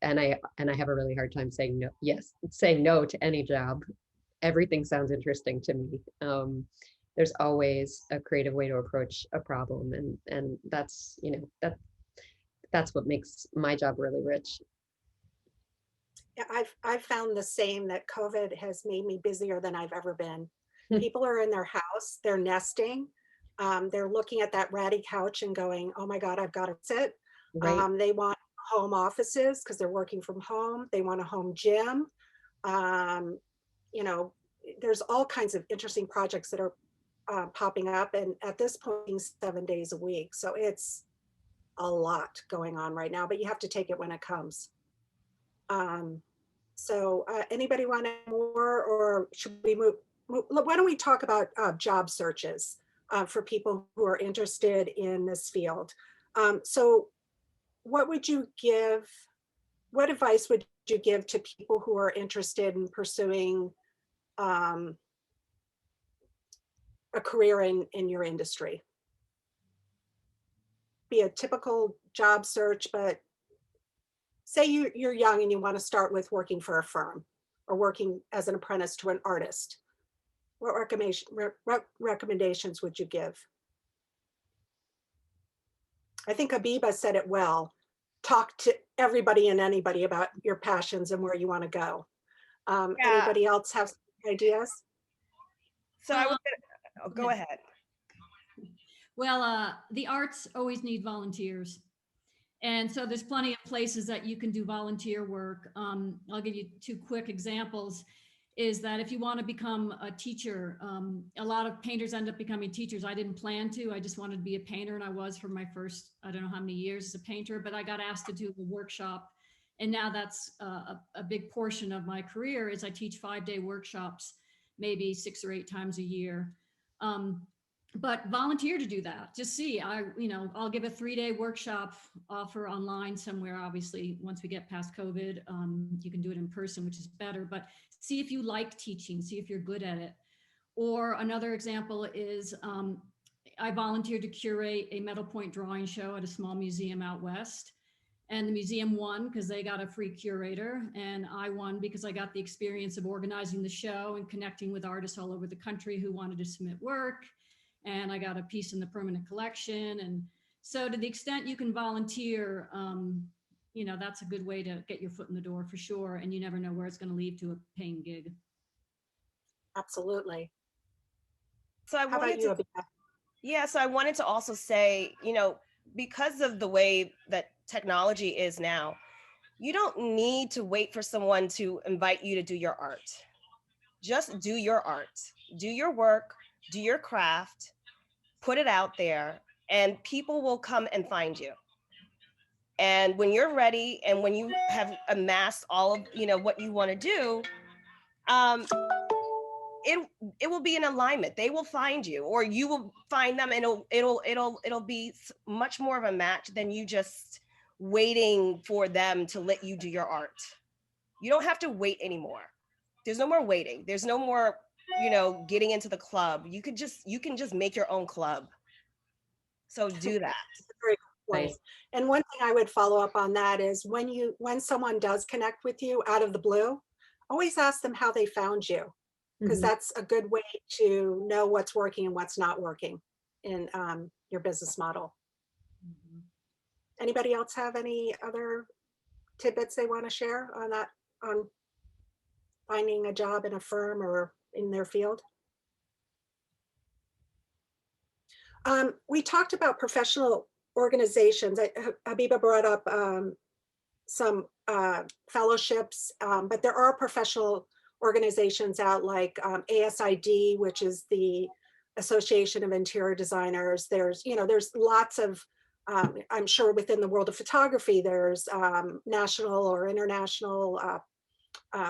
I have a really hard time saying no, saying no to any job. Everything sounds interesting to me. There's always a creative way to approach a problem, and that's, that's what makes my job really rich.
Yeah, I've found the same, that COVID has made me busier than I've ever been.
Hmm.
People are in their house, they're nesting, they're looking at that ratty couch and going, "Oh my God, I've got to sit."
Right.
They want home offices because they're working from home. They want a home gym. Um, you know, there's all kinds of interesting projects that are popping up, and at this point, 7 days a week. So it's a lot going on right now, but you have to take it when it comes. Um, so anybody want more, or should we move? Why don't we talk about job searches for people who are interested in this field? So what would you give, what advice would you give to people who are interested in pursuing um, a career in your industry? Be a typical job search, but say you're young and you want to start with working for a firm or working as an apprentice to an artist. What recommendations would you give? I think Abiba said it well. Talk to everybody and anybody about your passions and where you want to go.
Yeah.
Anybody else have some ideas?
So I was gonna, oh, go ahead.
Well, the arts always need volunteers. And so there's plenty of places that you can do volunteer work. I'll give you two quick examples. Is that if you want to become a teacher, a lot of painters end up becoming teachers. I didn't plan to, I just wanted to be a painter, and I was for my first, I don't know how many years as a painter, but I got asked to do a workshop. And now that's a big portion of my career is I teach 5-day workshops, maybe 6 or 8 times a year. But volunteer to do that. Just see, I'll give a 3-day workshop offer online somewhere. Obviously, once we get past COVID, you can do it in person, which is better, but see if you like teaching, see if you're good at it. Or another example is I volunteered to curate a metal point drawing show at a small museum out west. And the museum won because they got a free curator, and I won because I got the experience of organizing the show and connecting with artists all over the country who wanted to submit work. And I got a piece in the permanent collection. And so to the extent you can volunteer, that's a good way to get your foot in the door for sure. And you never know where it's going to lead to a paying gig.
Absolutely.
So I
How about
wanted
you,
to,
Abiba?
yeah, so I wanted to also say, because of the way that technology is now, you don't need to wait for someone to invite you to do your art. Just do your art, do your work, do your craft, put it out there, and people will come and find you. And when you're ready and when you have amassed all of, what you want to do, um, it will be in alignment. They will find you, or you will find them, and it'll be much more of a match than you just waiting for them to let you do your art. You don't have to wait anymore. There's no more waiting. There's no more, getting into the club. You can just make your own club. So do that.
Very good point.
Nice.
And one thing I would follow up on that is when someone does connect with you out of the blue, always ask them how they found you, because
Mhm.
that's a good way to know what's working and what's not working in your business model.
Mhm.
Anybody else have any other tidbits they want to share on that, on finding a job in a firm or in their field? We talked about professional organizations. Habiba brought up some fellowships, but there are professional organizations out like ASID, which is the Association of Interior Designers. There's lots of, I'm sure within the world of photography, there's national or international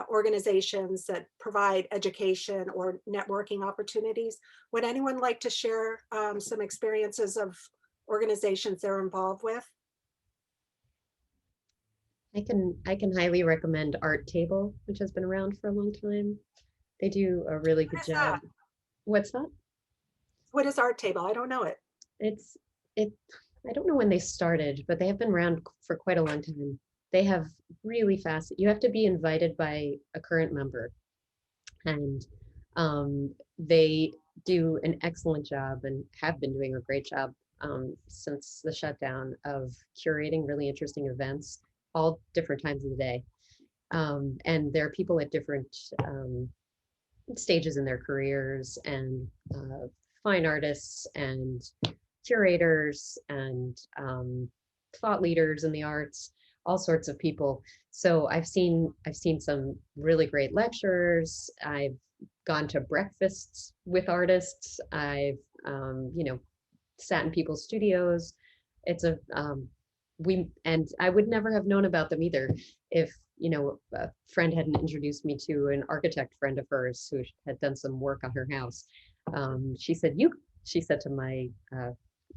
organizations that provide education or networking opportunities. Would anyone like to share some experiences of organizations they're involved with?
I can highly recommend Art Table, which has been around for a long time. They do a really
What
good
is
job.
that?
What's that?
What is Art Table? I don't know it.
It's it I don't know when they started, but they have been around for quite a long time. They have really fast, you have to be invited by a current member, and they do an excellent job and have been doing a great job since the shutdown of curating really interesting events all different times of the day. And there are people at different stages in their careers, and fine artists and curators and thought leaders in the arts, all sorts of people. So I've seen some really great lectures. I've gone to breakfasts with artists. I've you know, sat in people's studios. It's a we and I would never have known about them either if, you know, a friend hadn't introduced me to an architect friend of hers who had done some work on her house. She said to my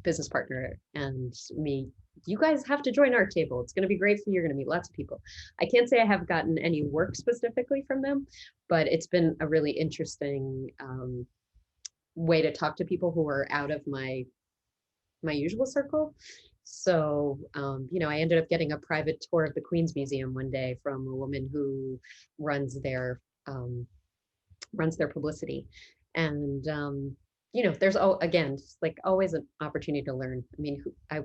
business partner and me, you guys have to join Art Table. It's going to be great for you. You're going to meet lots of people. I can't say I have gotten any work specifically from them, but it's been a really interesting way to talk to people who are out of my usual circle. So, you know, I ended up getting a private tour of the Queen's Museum one day from a woman who runs their publicity. And, you know, there's, oh, again, like always an opportunity to learn. I mean, a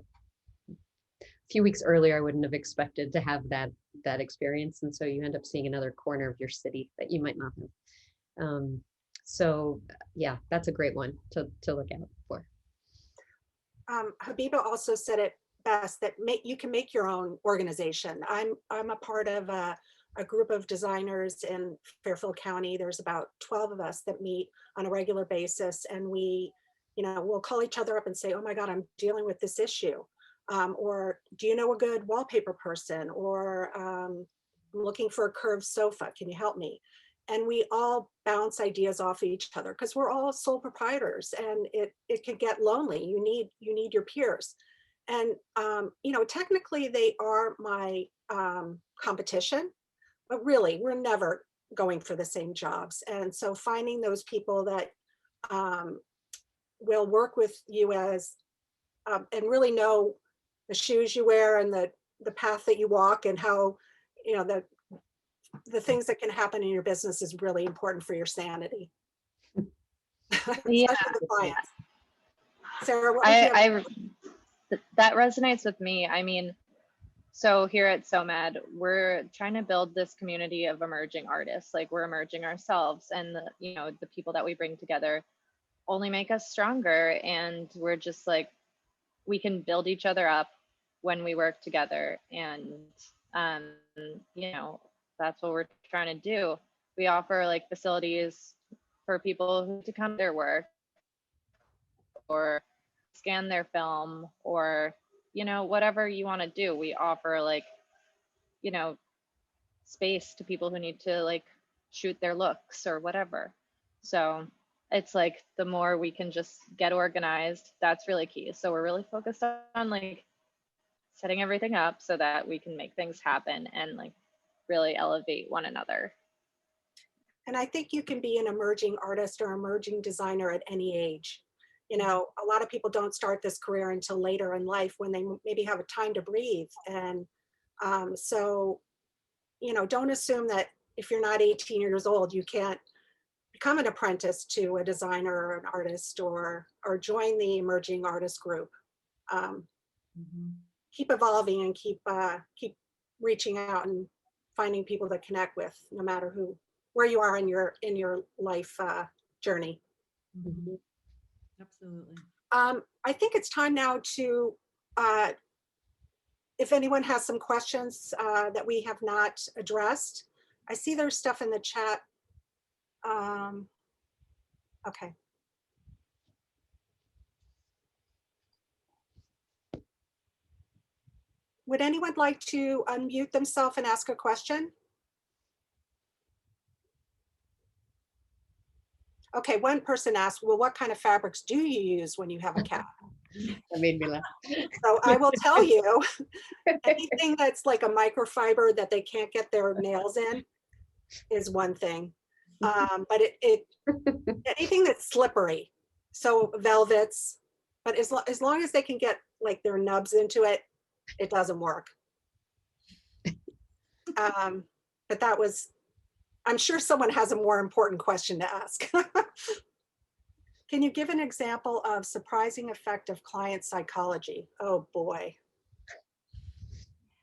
few weeks earlier, I wouldn't have expected to have that experience. And so you end up seeing another corner of your city that you might not have. So yeah, that's a great one to look out for.
Habiba also said it best that you can make your own organization. I'm a part of a group of designers in Fairfield County. There's about 12 of us that meet on a regular basis, and we, you know, we'll call each other up and say, oh my God, I'm dealing with this issue. Or do you know a good wallpaper person? Or I'm looking for a curved sofa. Can you help me? And we all bounce ideas off each other because we're all sole proprietors, and it can get lonely. You need your peers. And you know, technically they are my competition, but really we're never going for the same jobs. And so finding those people that will work with you as and really know the shoes you wear and the path that you walk, and how, you know, the things that can happen in your business is really important for your sanity. Especially
Yeah.
the clients. Sarah, what would you have?
That resonates with me. I mean, so here at SOMAD, we're trying to build this community of emerging artists. Like, we're emerging ourselves, and you know, the people that we bring together only make us stronger. And we're just like, we can build each other up when we work together. And you know, that's what we're trying to do. We offer like facilities for people who to come to their work or scan their film, or, you know, whatever you want to do. We offer like, you know, space to people who need to like shoot their looks or whatever. So it's like, the more we can just get organized, that's really key. So we're really focused on like setting everything up so that we can make things happen and like really elevate one another.
And I think you can be an emerging artist or emerging designer at any age. You know, a lot of people don't start this career until later in life when they maybe have a time to breathe. And so, you know, don't assume that if you're not 18 years old, you can't become an apprentice to a designer or an artist, or join the emerging artist group. Keep evolving and keep reaching out and finding people to connect with, no matter where you are in your life journey.
Mm-hmm. Absolutely.
I think it's time now to, if anyone has some questions that we have not addressed. I see there's stuff in the chat. Okay. Would anyone like to unmute themselves and ask a question? Okay, one person asked, well, what kind of fabrics do you use when you have a cat?
That made me laugh.
So I will tell you, anything that's like a microfiber that they can't get their nails in is one thing. But anything that's slippery, so velvets, but as long as they can get like their nubs into it, it doesn't work. But that was, I'm sure someone has a more important question to ask. Can you give an example of surprising effect of client psychology? Oh boy.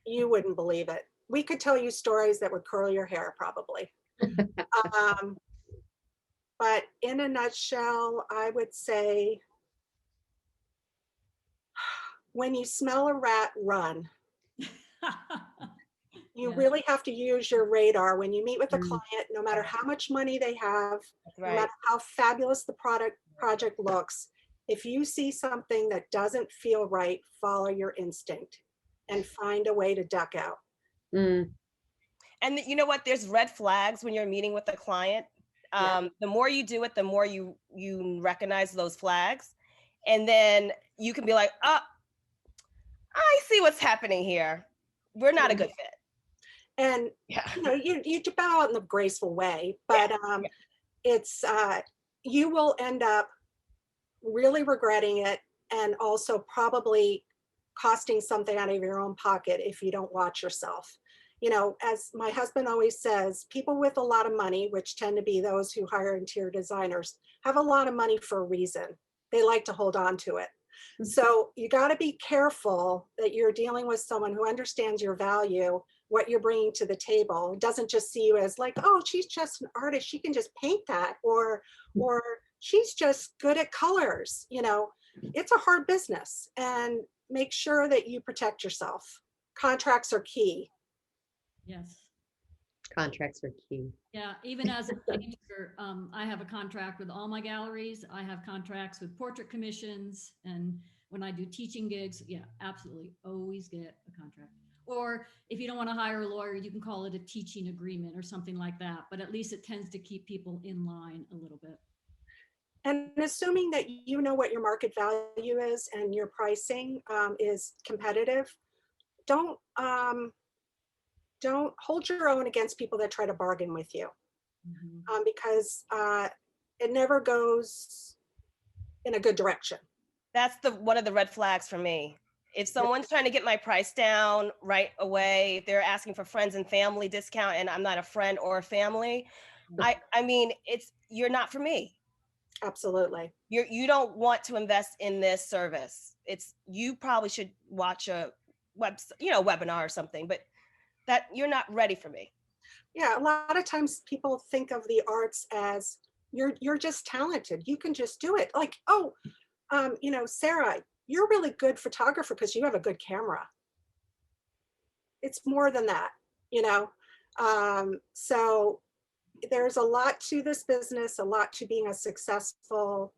You wouldn't believe it. We could tell you stories that would curl your hair probably. But in a nutshell, I would say when you smell a rat, run. You
Yeah.
really have to use your radar when you meet with a
Mm.
client, no matter how much money they have,
That's
no
right.
matter how fabulous the project looks. If you see something that doesn't feel right, follow your instinct and find a way to duck out.
Mm.
And you know what? There's red flags when you're meeting with a client.
Yeah.
The more you do it, the more you recognize those flags, and then you can be like, "Oh, I see what's happening here. We're not a good fit."
And
Yeah.
you know, you bow out in a graceful way,
Yeah.
but it's you will end up really regretting it and also probably costing something out of your own pocket if you don't watch yourself. You know, as my husband always says, people with a lot of money, which tend to be those who hire interior designers, have a lot of money for a reason. They like to hold on to it. So you got to be careful that you're dealing with someone who understands your value, what you're bringing to the table. Doesn't just see you as like, oh, she's just an artist, she can just paint that, or she's just good at colors. You know, it's a hard business, and make sure that you protect yourself. Contracts are key.
Yes.
Contracts are key.
Yeah, even as a painter, I have a contract with all my galleries. I have contracts with portrait commissions, and when I do teaching gigs, yeah, absolutely, always get a contract. Or if you don't want to hire a lawyer, you can call it a teaching agreement or something like that. But at least it tends to keep people in line a little bit.
And assuming that you know what your market value is and your pricing is competitive, don't don't hold your own against people that try to bargain with you, because it never goes in a good direction.
That's one of the red flags for me. If someone's trying to get my price down right away, if they're asking for friends and family discount and I'm not a friend or a family, I mean, you're not for me.
Absolutely.
You don't want to invest in this service. You probably should watch a webinar or something, but that you're not ready for me.
Yeah, a lot of times people think of the arts as you're just talented. You can just do it. Like, oh, you know, Sarah, you're a really good photographer because you have a good camera. It's more than that, you know. So there's a lot to this business, a lot to being a successful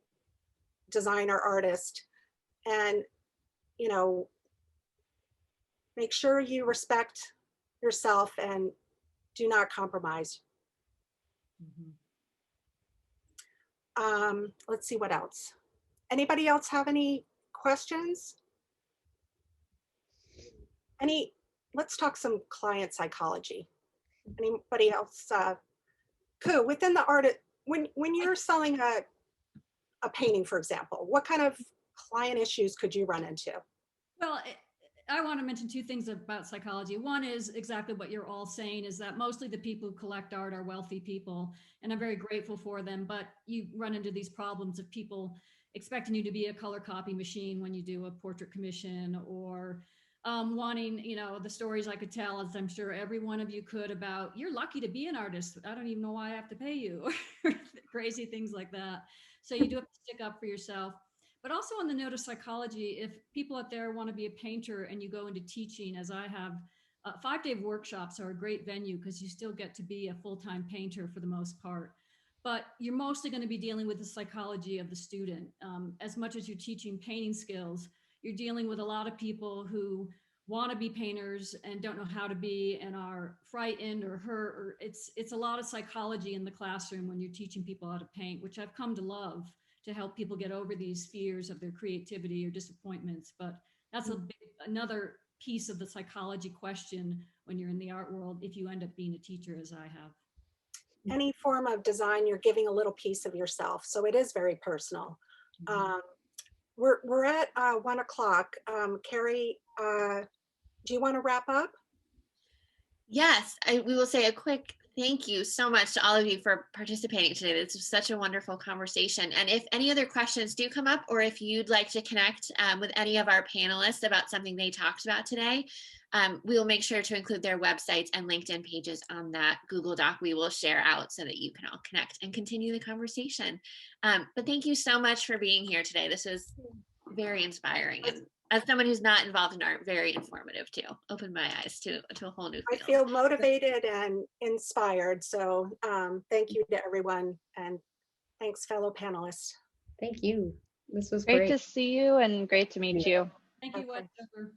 designer artist, and you know, make sure you respect yourself and do not compromise. Let's see what else. Anybody else have any questions? Let's talk some client psychology. Anybody else? Koo, within the art, when you're selling a painting, for example, what kind of client issues could you run into?
Well, I want to mention two things about psychology. One is exactly what you're all saying, is that mostly the people who collect art are wealthy people, and I'm very grateful for them. But you run into these problems of people expecting you to be a color copy machine when you do a portrait commission, or wanting, you know, the stories I could tell, as I'm sure every one of you could, about you're lucky to be an artist. I don't even know why I have to pay you. Crazy things like that. So you do have to stick up for yourself. But also on the note of psychology, if people out there want to be a painter and you go into teaching, as I have, 5-day workshops are a great venue because you still get to be a full-time painter for the most part. But you're mostly going to be dealing with the psychology of the student. As much as you're teaching painting skills, you're dealing with a lot of people who want to be painters and don't know how to be and are frightened or hurt. Or it's a lot of psychology in the classroom when you're teaching people how to paint, which I've come to love, to help people get over these fears of their creativity or disappointments. But that's another piece of the psychology question when you're in the art world, if you end up being a teacher, as I have.
Any form of design, you're giving a little piece of yourself. So it is very personal. We're at 1 o'clock. Carrie, do you want to wrap up?
Yes, we will say a quick thank you so much to all of you for participating today. This was such a wonderful conversation. And if any other questions do come up, or if you'd like to connect with any of our panelists about something they talked about today, we will make sure to include their websites and LinkedIn pages on that Google Doc we will share out so that you can all connect and continue the conversation. But thank you so much for being here today. This was very inspiring, and as someone who's not involved in art, very informative too. Opened my eyes to a whole new field.
I feel motivated and inspired. So thank you to everyone, and thanks, fellow panelists.
Thank you. This was
Great
great.
to see you and great to meet you.
Thank you,
Okay.
Westover.